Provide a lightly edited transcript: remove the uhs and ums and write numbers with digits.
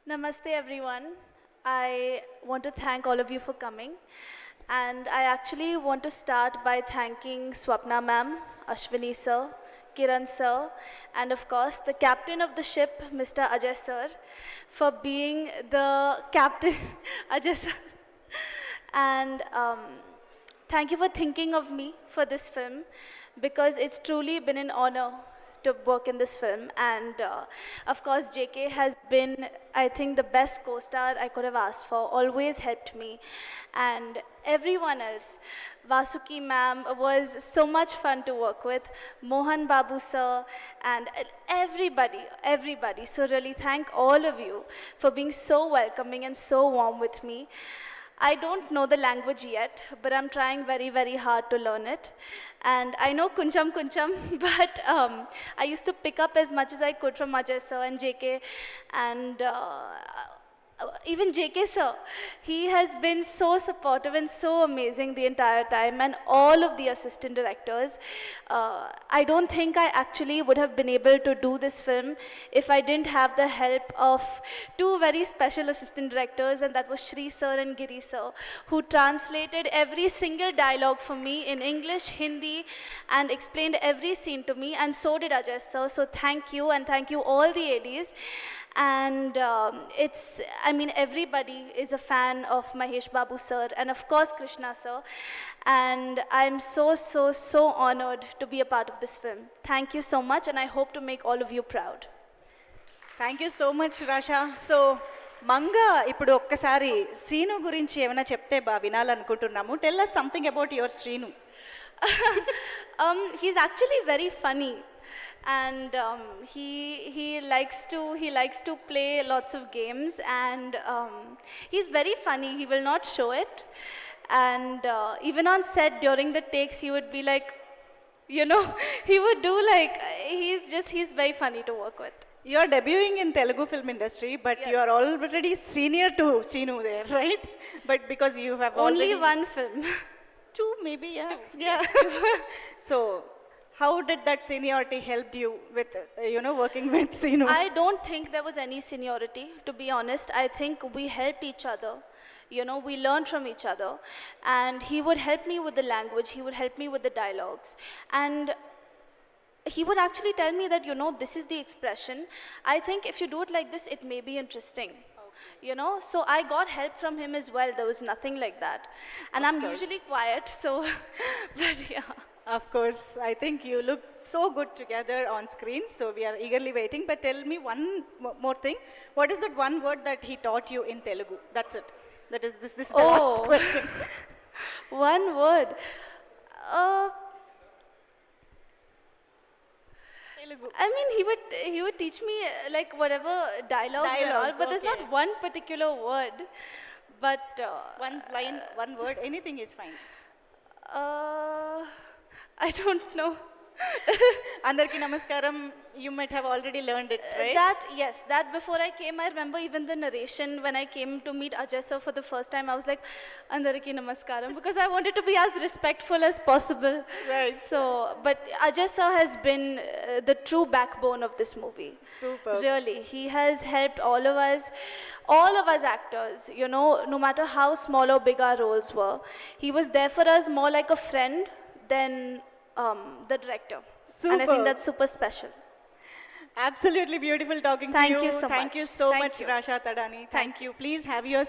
Namaste, everyone. I want to thank all of you for coming. And I actually want to start by thanking Swapna ma'am, Ashwini sir, Kiran sir, and of course the captain of the ship, Mr. Ajay sir, for being the captain, Ajay sir. And thank you for thinking of me for this film because it's truly been an honor to work in this film. And of course, JK has been, I think, the best co-star I could have asked for, always helped me. And everyone else, Vasuki ma'am was so much fun to work with, Mohan Babu sir, and everybody. So really thank all of you for being so welcoming and so warm with me. I don't know the language yet, but I'm trying very hard to learn it. And I know Kuncham Kuncham, but I used to pick up as much as I could from Ajay sir and JK, and even JK sir. He has been so supportive and so amazing the entire time, and all of the assistant directors. I don't think I actually would have been able to do this film if I didn't have the help of two very special assistant directors, and that was Shri sir and Giri sir, who translated every single dialogue for me in English, Hindi, and explained every scene to me, and so did Ajay sir. So thank you, and thank you all the ADs. And everybody is a fan of Mahesh Babu sir, and of course Krishna sir. And I'm so honored to be a part of this film. Thank you so much, and I hope to make all of you proud. Thank you so much, Rasha. So, Manga, ఇప్పుడు ఒక్కసారి శ్రీను గురించి ఏమైనా చెప్తే వినాలనుకుంటున్నాము. Tell us something about your Srinu. He's actually very funny. And he likes to play lots of games, and he's very funny. He will not show it, and even on set during the takes he would be like, he would do like, he's very funny to work with. You are debuting in Telugu film industry, but Yes. you are already senior to Srinu there, right? But because you have Only already one film. two, maybe, yeah. Two, Yeah. So, how did that seniority help you with, working with Srinu? I don't think there was any seniority, to be honest. I think we helped each other. We learned from each other. And he would help me with the language. He would help me with the dialogues. And he would actually tell me that, this is the expression. I think if you do it like this, it may be interesting. So I got help from him as well. There was nothing like that. And I'm usually quiet, so, but yeah. Of course, I think you look so good together on screen, so we are eagerly waiting. But tell me one more thing. What is that one word that he taught you in Telugu? That's it. This is the last question. One word. Telugu. I mean, he would teach me like whatever dialogues and all, but there's okay. not one particular word. But One line, one word, anything is fine. I don't know. Andarki namaskaram, you might have already learned it, right? That before I came, I remember even the narration when I came to meet Ajay sir for the first time, I was like, Andarki namaskaram, because I wanted to be as respectful as possible. Right. So, but Ajay sir has been the true backbone of this movie. Super. Really, he has helped all of us actors, no matter how small or big our roles were. He was there for us more like a friend than the director. And I think Super. that's super special. Absolutely beautiful talking to you. Thank you so Thank much. you so Thank much, you. Rasha Tadani. Thank you. Please have your